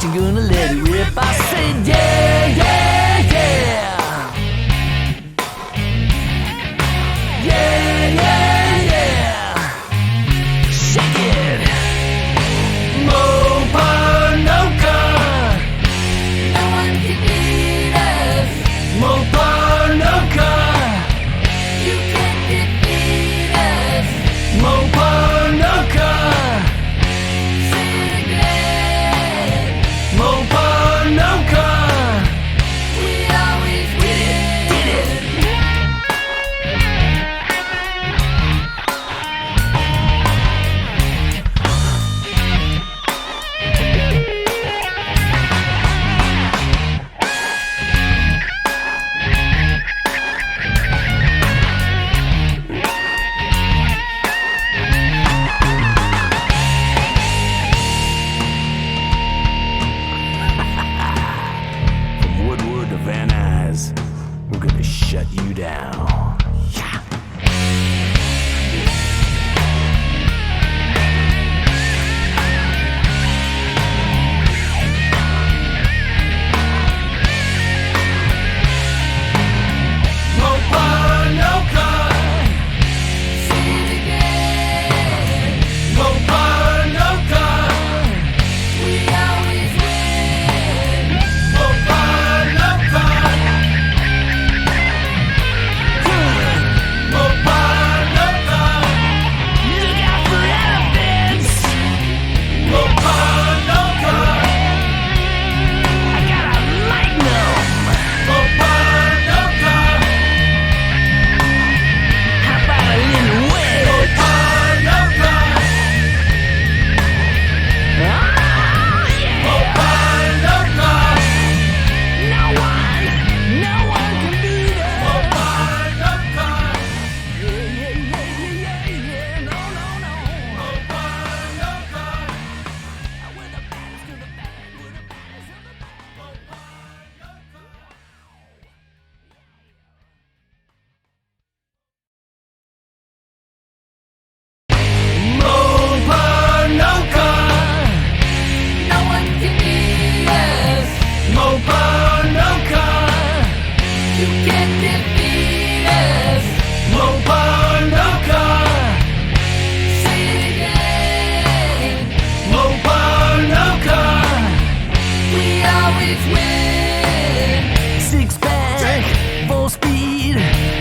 back, you're gonna let it rip. I said, yeah, yeah, yeah. Yeah, yeah, yeah. Shake it. Mopar, no car. No one can beat us. Mopar, no car. You can't defeat us. Mopar, no car. Say it again. Mopar, no car. We always win. Did it. From Woodward to Van Nuys, we're gonna shut you down. Yeah. Mopar, no car. Say it again. Mopar, no car. We always win. Mopar, no car. Mopar, no car. Look out for elephants. Mopar, no car. I gotta light them. Mopar, no car. How about a little wet? Mopar, no car. Ah, yeah. Mopar, no car. No one can beat us. Mopar, no car. Yeah, yeah, yeah, yeah, yeah, no, no, no. Mopar, no car. We're the baddest of the bad. We're the baddest of the bad. Mopar, no car. Mopar, no car. No one can beat us. Mopar, no car. You can't defeat us. Mopar, no car. Say it again. Mopar, no car. We always win. Six pack, full speed.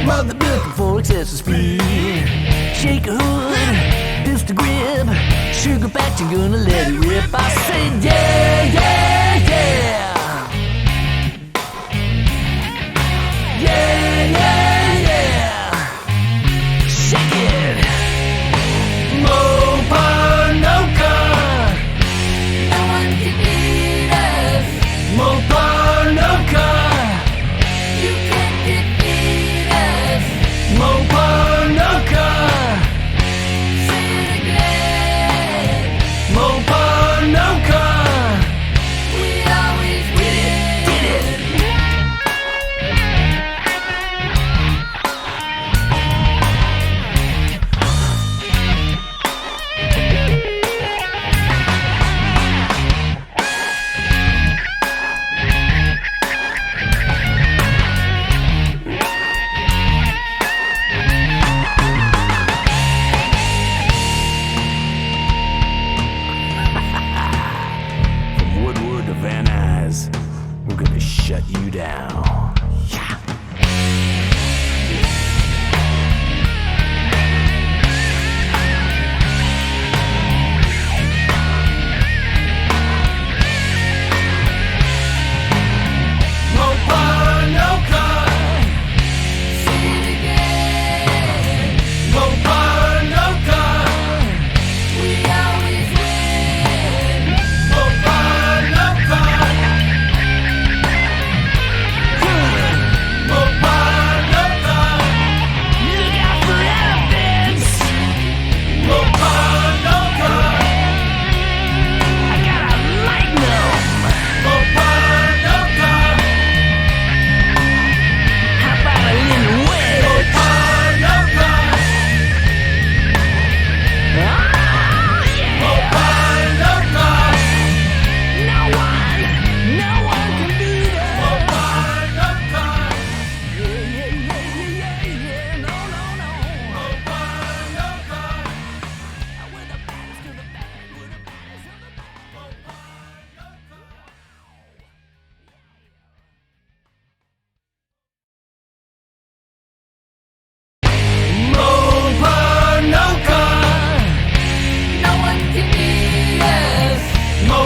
Mother looking for excessive speed. Shake a hood, pistol grip. Sugar patch, you're gonna let it rip. I said, yeah, yeah, yeah. Yeah, yeah, yeah. Shake it. Mopar, no car. No one can beat us. Mopar, no car. You can't defeat us. Mopar, no car. Say it again. Mopar, no car. We always win. Did it. From Woodward to Van Nuys, we're gonna shut you down. Yeah. Mopar, no car. Say it again. Mopar, no car. We always win. Mopar, no car.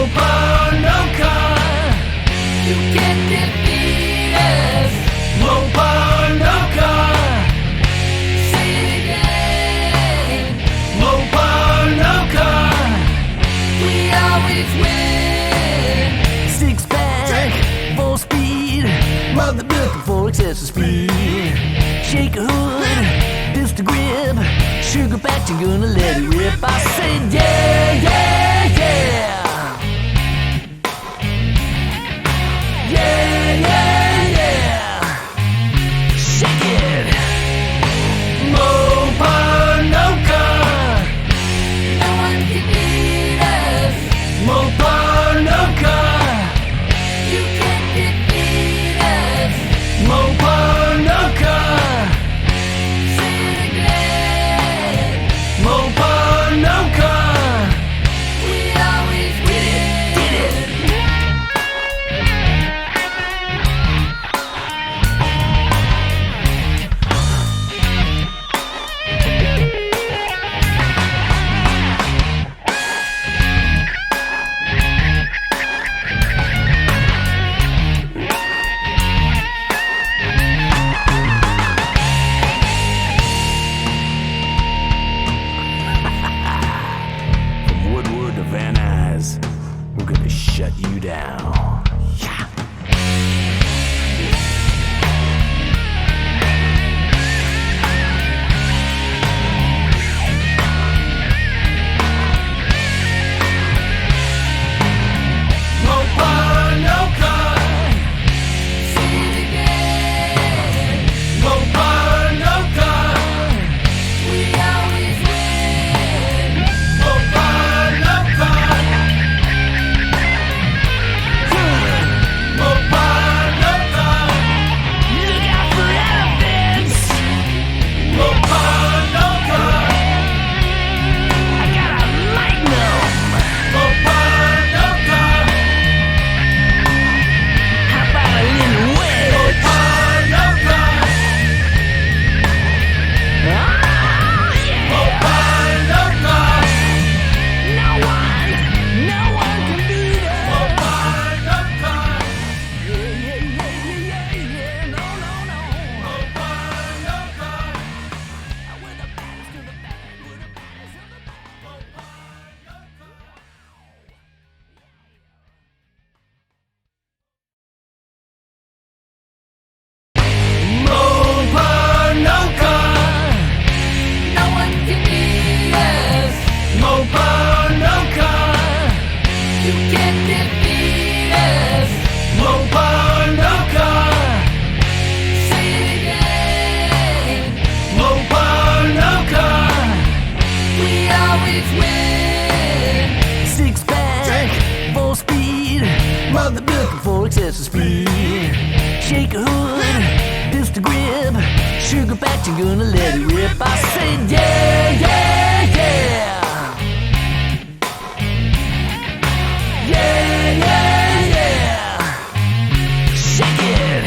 Mopar, no car. You can't defeat us. Mopar, no car. Say it again. Mopar, no car. We always win. Six pack, full speed. Mother looking for excessive speed. Shake a hood, pistol grip. Sugar patch, you're gonna let it rip. I said yeah, yeah, yeah. Yeah, yeah, yeah. Shake it. Mopar, no car. No one can beat us. Mopar, no car. You can't defeat us. Mopar, no car. Say it again. Mopar, no car. We always win. Did it. From Woodward to Van Nuys, we're gonna shut you down. Yeah. Mopar, no car. Say it again. Mopar, no car. We always win. Mopar, no car. Mopar, no car. Look out for elephants. Mopar, no car. I got a magnum. Mopar, no car. How about a little wedge? Mopar, no car. Ah, yeah. Mopar, no car. No one can beat us. Mopar, no car. Yeah, yeah, yeah, yeah, yeah, yeah. No, no, no. Mopar, no car. We're the baddest of the bad. We're the baddest of the bad. Mopar, no car. Mopar, no car. No one can beat us. Mopar, no car. You can't defeat us. Mopar, no car. Say it again. Mopar, no car. We always win. Six pack, full speed. Mother looking for excessive speed. Shake a hood, pistol grip. Sugar patch, you're gonna let it rip. I said yeah, yeah, yeah. Yeah, yeah, yeah. Shake it.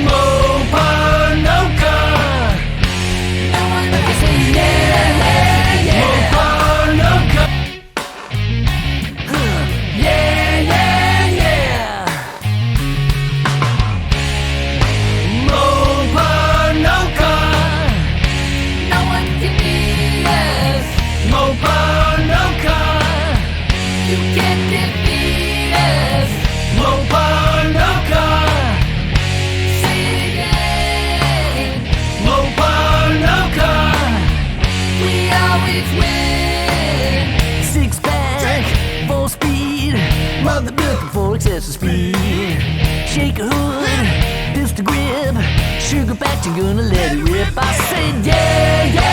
Mopar, no car. No one can say yeah, yeah, yeah. Mopar, no car. Yeah, yeah, yeah. Mopar, no car. No one can beat us. Mopar, no car. You can't defeat us. Mopar, no car. Say it again. Mopar, no car. We always win. Six pack, full speed. Mother looking for excessive speed. Shake a hood, pistol grip. Sugar patch, you're gonna let it rip. I said yeah, yeah.